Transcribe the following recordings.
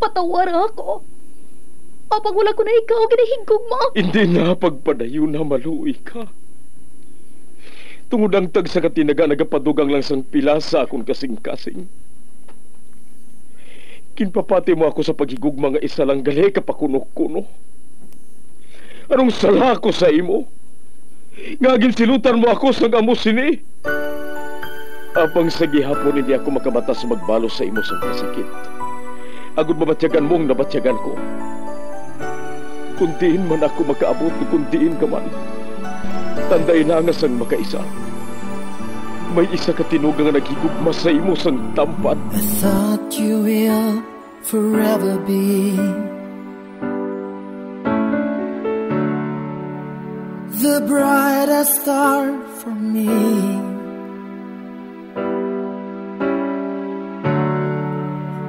patawar ako. Apang wala ko na ikaw, ginahigog mo. Hindi na pagpadayon na maluoy ka. Tungod ang tag sa katinaga nagapadugang lang sang pilasa akong kasing-kasing. Kinpapati mo ako sa paghigugma nga isa lang gali kapakuno-kuno. Anong sala ko sa imo? Ngagin silutan mo ako sang amo sini. Apang sa gihapon hindi ako makabatas magbalo sa imo sang kasakit. Agud mabatyagan mong nabatyagan ko. Kundiin man ako makaabot, kundiin ka man. Tanday na nga sang makaisa. May isa ka tinugang nga naghigugma sa imo sang tampad. I thought you will forever be the brightest star for me.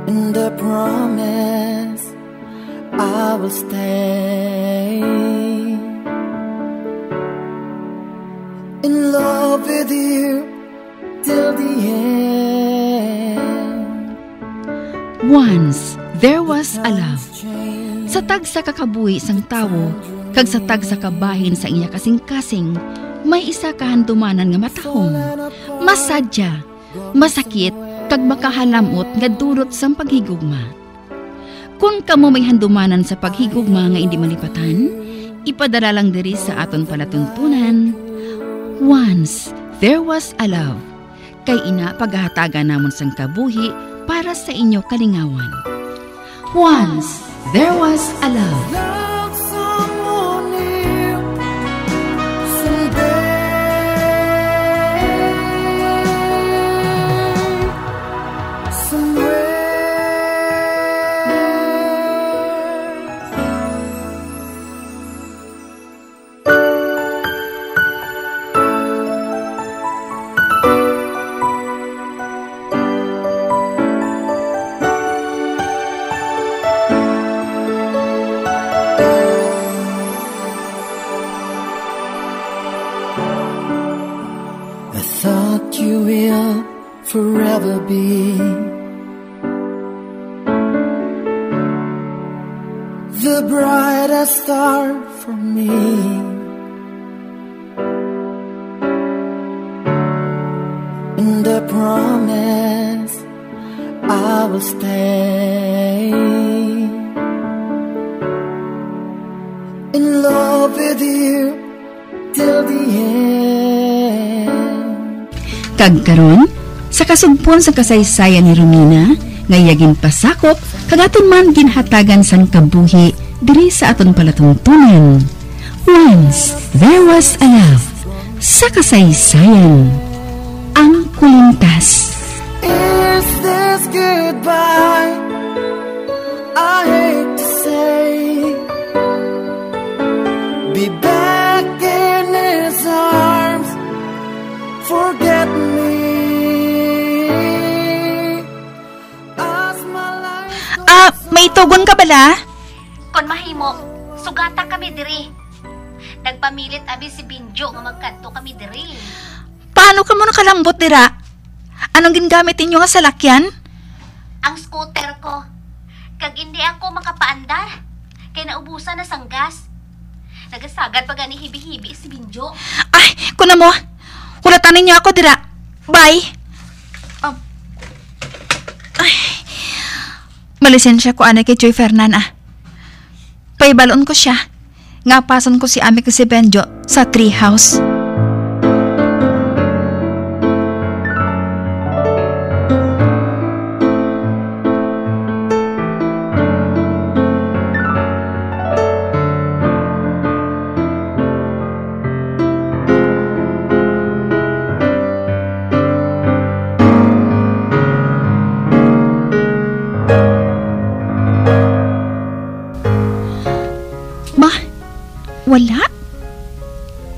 And I promise I will stay in love with you till the end. Once there was a love. Sa tag sa kakabuhi sang tawo, kag sa tag sa kabahin sa iya kasing-kasing, may isa kahandumanan nga matahong, masadya, masakit, kag makahalamot nga durot sang paghigugma. Kung kamo may handumanan sa paghigugma nga hindi malipatan, ipadala lang diri sa aton palatuntunan. Once there was a love. Kay ina paghahatagan namon sang kabuhi para sa inyo kalingawan. Once there was a love. You will forever be the brightest star for me. And I promise I will stay in love with you till the end. Kagkaron, sa kasugpon sa kasaysayan ni Romina, ngayagin pasakop, kagaton man ginhatagan sang kabuhi, diri sa aton palatuntunan. Once there was a love, sa kasaysayan, ang kulintas. Is this goodbye? I hate to say, be back in his arms, forget me. May tugon ka bala? Kon mahimo, sugata kami diri. Nagpamilit abi si Binjo nga magkanto kami diri. Paano ka mo nakalambot dira? Anong gingamit ninyo nga salakyan? Ang scooter ko. Kag hindi ako makapaandar. Kay naubusan na sang gas. Nagasagad pa gani hibi-hibi si Binjo. Ay, kuna mo. Hulatan ninyo ako dira. Bye. Malisensya ko anay kay Joy Fernan Paibalon ko siya. Ngapason ko si Ami ko si Benjo sa treehouse.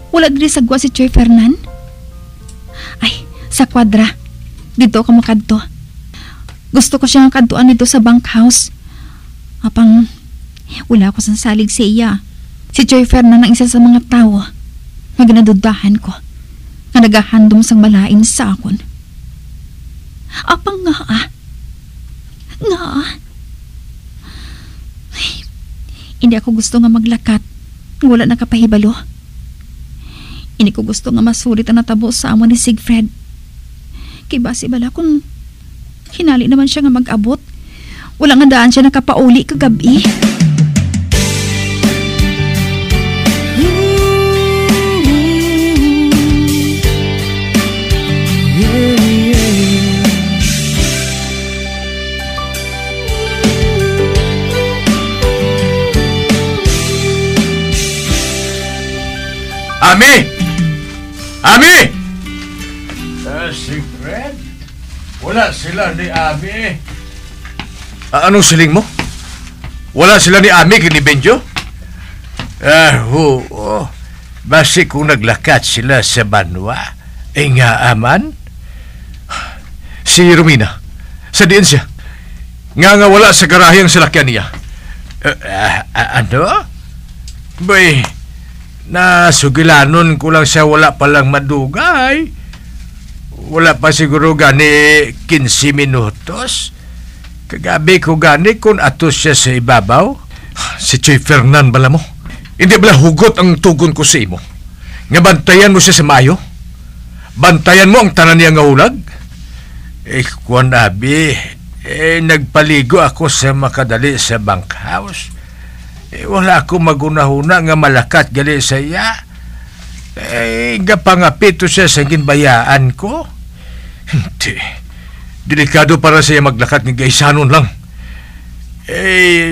Wala diri sagwa si Joy Fernan. Ay, sa kwadra. Dito ka makadto. Gusto ko siyang kadtuan dito sa bunkhouse. Apang, wala ko sa salig sa iya. Si Joy Fernan ang isa sa mga tao na ginadudahan ko na nagahandom sang malain sa akon. Apang nga. Hindi ako gusto nga maglakat. Wala na kapahibalo. Hindi ko gusto nga masulit ang natabo sa amo ni Sigfred. Kay basi bala kung hinali naman siya nga mag-abot. Wala nga daan siya nakapauli kagabi. Ami! Ami! Sigfred? Wala sila ni Ami. Anong siling mo? Wala sila ni Ami kini Benjo? Oo. Basi kung naglakat sila sa banwa, nga aman? Si Romina, sa diin siya? Nga wala sa garahe ang salakyan niya. Ano? Bay, nasugilanon ko lang siya, wala palang madugay. Wala pa siguro gani 15 minutos. Kagabi ko gani kung atos siya sa ibabaw. Si Choy Fernan bala mo. Hindi bala hugot ang tugon ko sa imo. Nga bantayan mo siya sa mayo. Bantayan mo ang tanan niya nga ulag. Kwan abi, nagpaligo ako sa makadali sa bunkhouse. Wala ako magunahuna nga malakat gali sa iya. Gapangapito siya sa ginbayaan ko. Hindi. Delikado para siya maglakat ng gaisanon lang.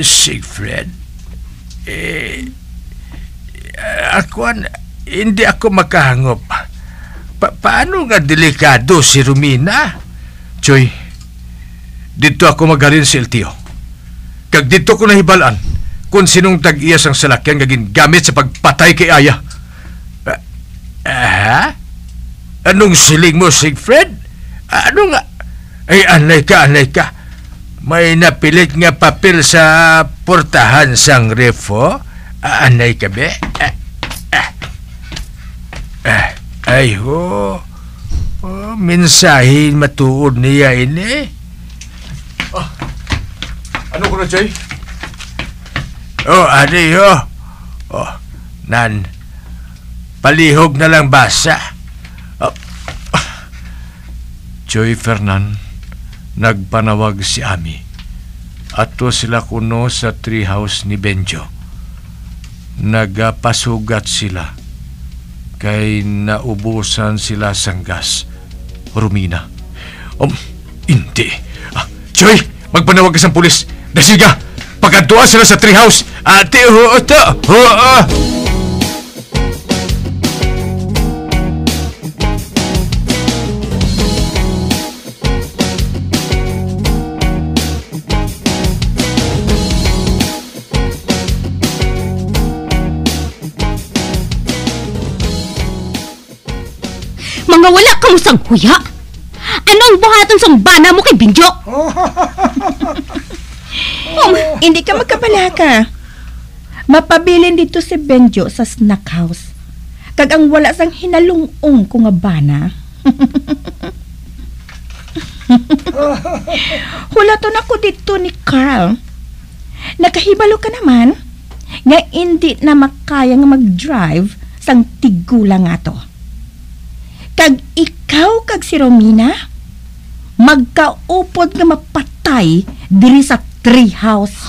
Sigfred. Hindi ako makahangop. Paano nga delikado si Romina? Choy, dito ako maghalin si LTO. Kag dito ko nahibalaan kung sinong tag-iyas ang salakyan nga gingamit sa pagpatay kay Aya. Anong siling mo, Sigfred? Ano nga? Anay ka. May napilit nga papel sa portahan sang refo. Anay ka be? Mensahin matuod niya ini. Ano ko na, Choy? Adi, nan, palihog na lang basa. Choy Fernan, nagpanawag si Ami. Ato sila kuno sa treehouse ni Benjo. Nagapasugat sila. Kay naubusan sila sang gas. Romina. Hindi. Choy, magpanawag ka sa pulis. Dasiga, pagkantuan sila sa treehouse. Ate, Mga wala ka mo sang huya. Ano ang buhaton sang bana mo kay Binjo? Hindi ka magkapalaka. Mapabilin dito si Benjo sa snack house. Kag ang wala sang hinalungong ko nga bana. Hulaton ako dito ni Carl. Nakahibalo ka naman nga hindi na makaya nga mag-drive sang tigulang nga to. Kag ikaw kag si Romina magkaupod nga mapatay diri sa treehouse.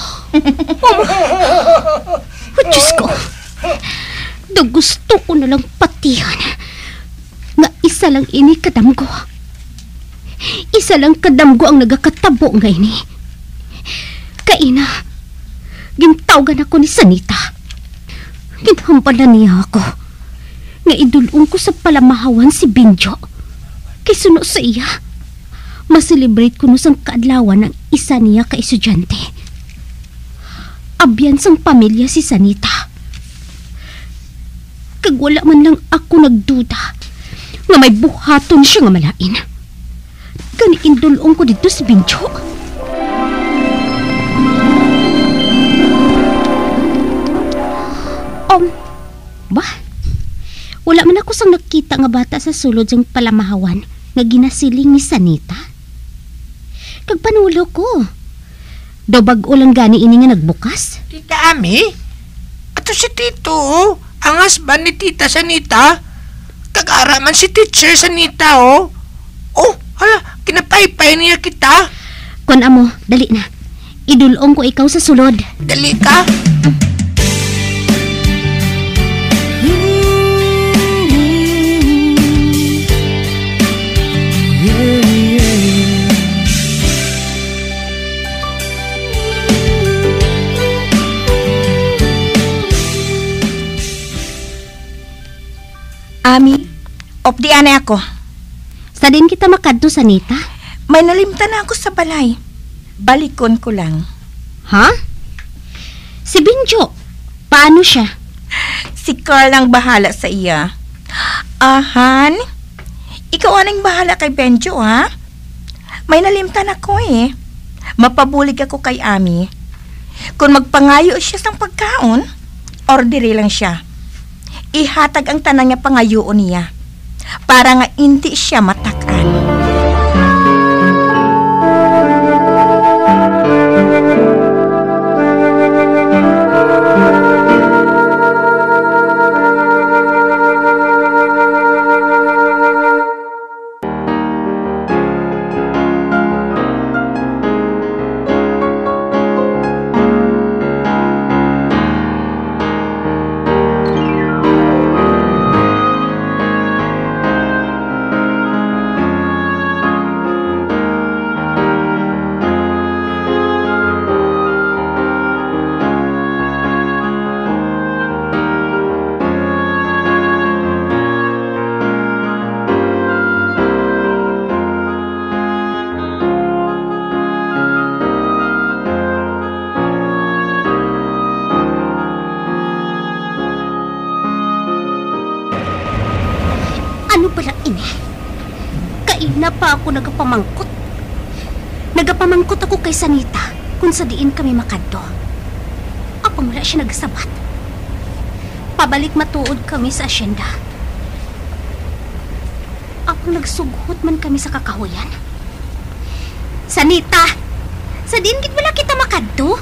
Diyos ko. Gusto ko na lang patihan nga isa lang ini kadamgo. Isa lang kadamgo ang nagakatabo nga ini. Kaina, gintawgan ako ni Sanita. Ginhampalan niya ako nga idulong ko sa palamahawan si Binjo. Kay suno sa iya, maselebrate ko no sang kaadlawan ng isa niya ka estudyante. Abyan sang pamilya si Sanita. Kag wala man lang ako nagduda nga may buhaton siya nga malain. Kani indulong ko dito si Binjo. Wala man ako sang nakita nga bata sa sulod sang palamahawan nga ginasiling ni Sanita. Kag panulo ko. Daw bag-o lang gani ini nga nagbukas. Tita Ami, to si Tito, oh. Ang husband ni Tita Sanita. Kag-ara man si Teacher Sanita, oh. Oh, hala, kinapaypay niya kita. Kun amo, dali na. Idulong ko ikaw sa sulod. Dali ka. Ami, opdian na ako. Sa din kita makadto Sanita? May nalimtan na ako sa balay. Balikon ko lang. Ha? Si Benjo, paano siya? Si Carl ang bahala sa iya. Han? Ikaw anong bahala kay Benjo, ha? May nalimtan ako eh. Mapabulig ako kay Ami. Kung magpangayo siya sang pagkaon, ordere lang siya. Ihatag ang tanang niya pangayoon niya para nga hindi siya matakan. Kaina pa ako nagapamangkot. Nagapamangkot ako kay Sanita kung sa diin kami makadto. Apang wala siya nagsabat. Pabalik matuod kami sa asyenda. Apang nagsugot man kami sa kakahuyan. Sanita, sa diin gid wala kita makadto.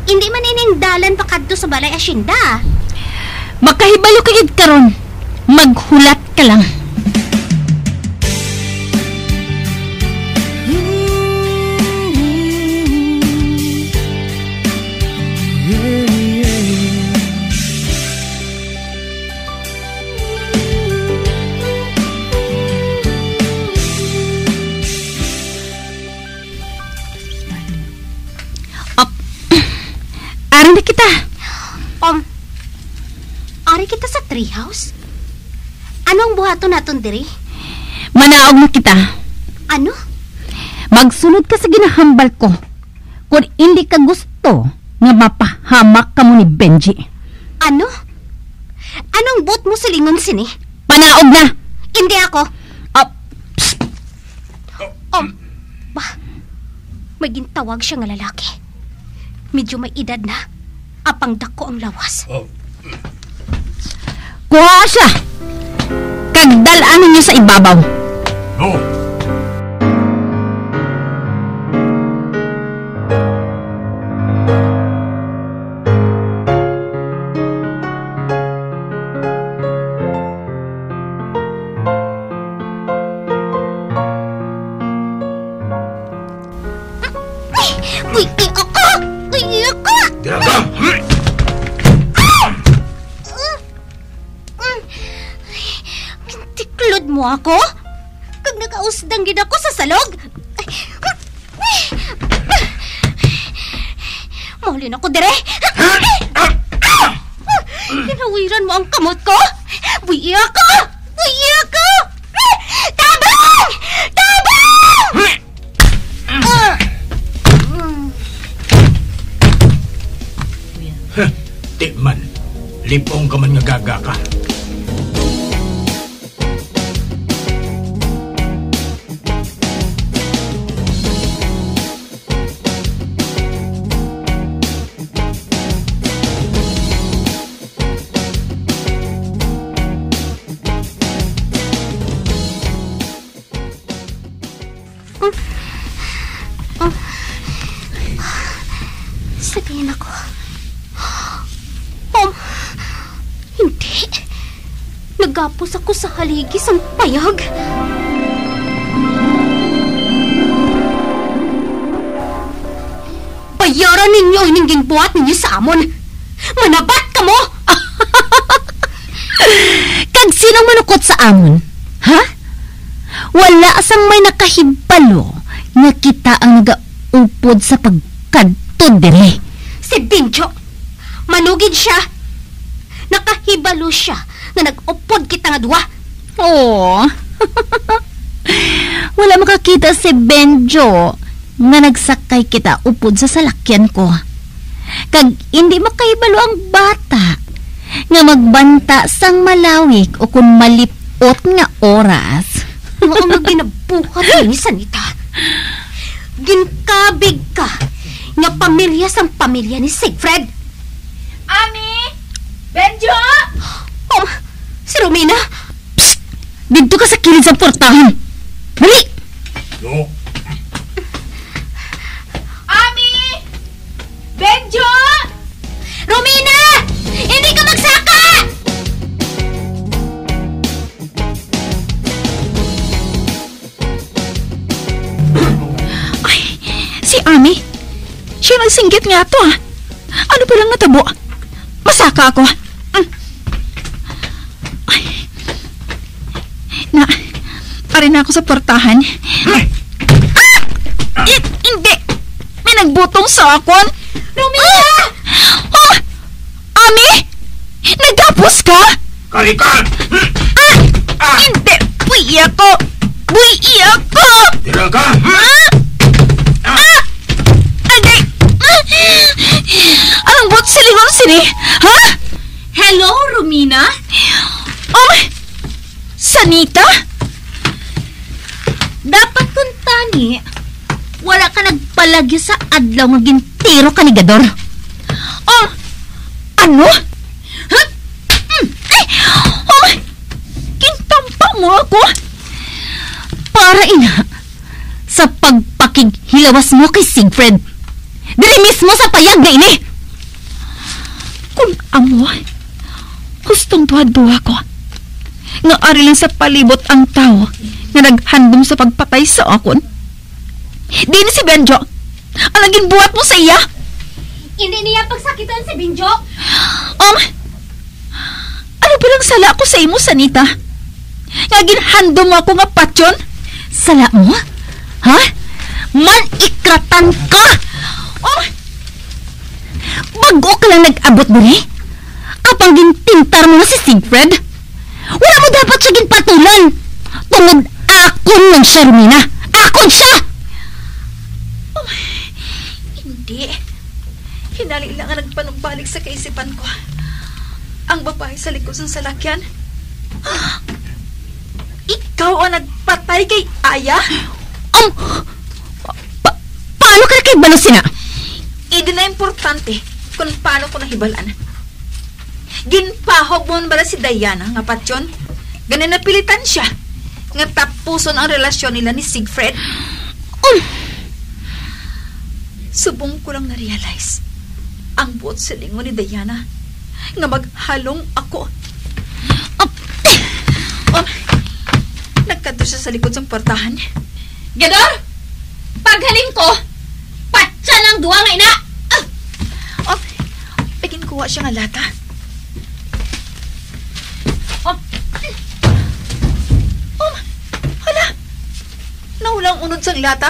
Hindi man ining dalan pakadto sa balay asyenda. Makahibalo ka gid karon. Maghulat ka lang. Ari na kita. Ari kita sa treehouse? Anong buhato naton diri? Manaog na kita. Ano? Magsunod ka sa ginahambal ko. Kung hindi ka gusto nga mapahamak ka mo ni Benji. Ano? Anong bot mo silingon sini? Panaog na. Hindi ako. Bah, may gintawag siya nga lalaki. Medyo may edad na. Apang dako ang lawas. Kuha siya. Kagdalaan ninyo sa ibabaw. No. Uy, ako! Uy, ako! Tiklod mo ako? Kag nakausdang gid ako sa salog? Maulin ako dire! Hinawiran mo ang kamot ko? Buyi ako! Buyi ako! Tabang! Tabang! Di man, lipong ka man nga gaga ka. Sagayin ako. Nagapos ako sa haligi sang payag. Bayaran ninyo ining ginbuhat ninyo sa amon. Manabat ka mo! Kag sinong manukot sa amon? Ha? Wala asang may nakahibalo nga kita ang nagaupod sa pagkadtod dire. Si Binjo, manugid siya. Nakahibalo siya nga nag-upod kita nga duwa. Oh. Wala makakita si Benjo nga nagsakay kita upod sa salakyan ko. Kag hindi makahibalo ang bata nga magbanta sang malawik o kung malipot nga oras. Mga nga ginabuhat ni Sanita. Ginkabig ka nga pamilya sang pamilya ni Sigfred. Ami! Benjo! Oh, si Romina. Psst! Dito ka sa kilid sa portahan. Dali! No. Ami! Benjo! Romina! Hindi ka magsaka! Ay, si Ami. Siya nagsinggit nga to ah. Ano pa lang natabo? Masaka ako. Ay. Ari na ako sa portahan. Hindi. May nagbutong sa akon. Romina! Oh! Ami! Nagapos ka? Kalikan! Hindi! Buwi ako! Buwi ako! Tira ka! Agay! Anong buot silingon sini? Ha? Hello, Romina? Oh! Sanita? Dapat kung tani, wala ka nagpalagyo sa adlaw nga gintiro ka ni Gador. Oh! Ano? Ha? Ay! Oh! Kintampa mo ako? Para ina, sa pagpakighilawas mo kay Sigfred. Dili mismo sa payag na ini. Kung amo, gustong duwa-duwa ko. Nga ari lang sa palibot ang tao nga naghandom sa pagpatay sa akon. Di ni si Benjo. Ang naging buhat mo sa iya. Hindi niya pagsakitan si Binjo. Ano ba lang sala ko sa imo, Sanita? Nga ginhandom ako nga patyon? Sala mo? Ha? Man-ikratan ka! Bago ka lang nag-abot diri? Apang gintintar mo na si Sigfred? Wala mo dapat siya ginpatulan! Tungod akon lang siya, Romina! Akon siya! Hindi. Hinali lang ang nagpanumbalik sa kaisipan ko. Ang babae sa likod ng salakyan. Ikaw ang nagpatay kay Aya? Paano ka kay Balusina? Hindi na importante kung paano ko nahibalan. Ginpahog mo bala si Diana nga patyon. Ganin napilitan siya nga tapuson ang relasyon nila ni Sigfred. Subong ko lang na-realize ang buot silingon ni Diana nga maghalong ako. Nagkanto siya sa likod ng portahan. Gador! Paghaling ko, patsa ng duwa nga ina! Pagin kuha siya nga lata. Hala! Naulang unod sa lata.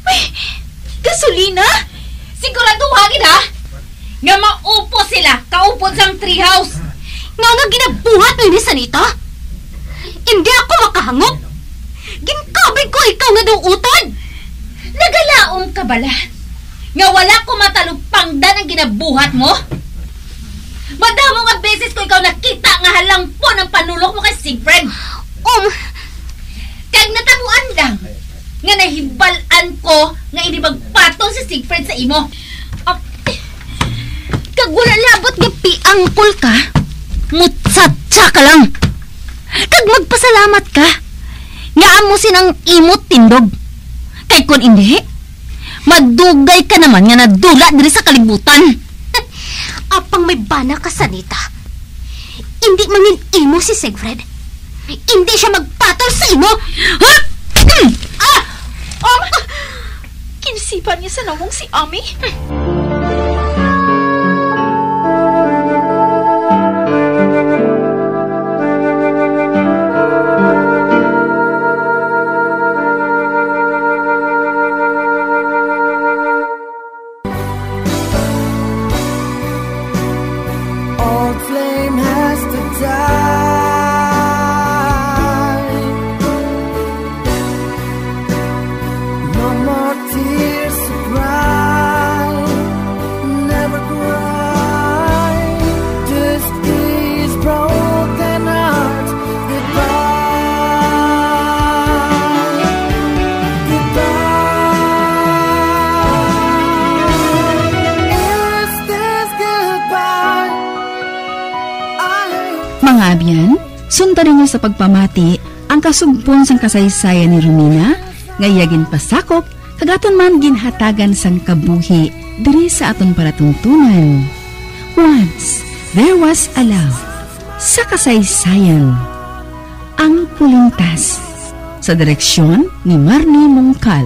May gasolina? Siguraduhagin ha! Nga maupo sila, kaupod sang treehouse. Nga nga ginabuhat mo ni Sanita? Hindi ako makahangop. Ginkabig ko ikaw nga daw utod. Nagalaom ka bala? Nga wala ko matalupangdan ang ginabuhat mo? Madamo nga beses ko ikaw nakita nga halangpo ng panulok mo kay Sigfred. Kag natabuan lang nga nahibalan ko nga hindi magpatol si Sigfred sa imo. Kag wala labot nga piangkol ka, mutsatsa ka lang. Kag magpasalamat ka, nga amo sinang imot tindog. Kay kun hindi, madugay ka naman nga nadula diri sa kalibutan. Apang may bana ka, Sanita. hindi mangin imo si Siegfried, hindi siya magpatol sa imo. Kinsipan niya sa nawong si Ami? Old flame has to die. No more tears to cry. Never cry. Just these broken hearts. Goodbye. Goodbye. Is this goodbye? Mga abyan, sundan ninyo sa pagpamati ang kasugpon sang kasaysayan ni Romina, ngayagin pasakop, kagaton man ginhatagan sang kabuhi, diri sa aton palatungtunan. Once, there was a love, sa kasaysayan. Ang Pulintas, sa direksyon ni Marnie Mongcal.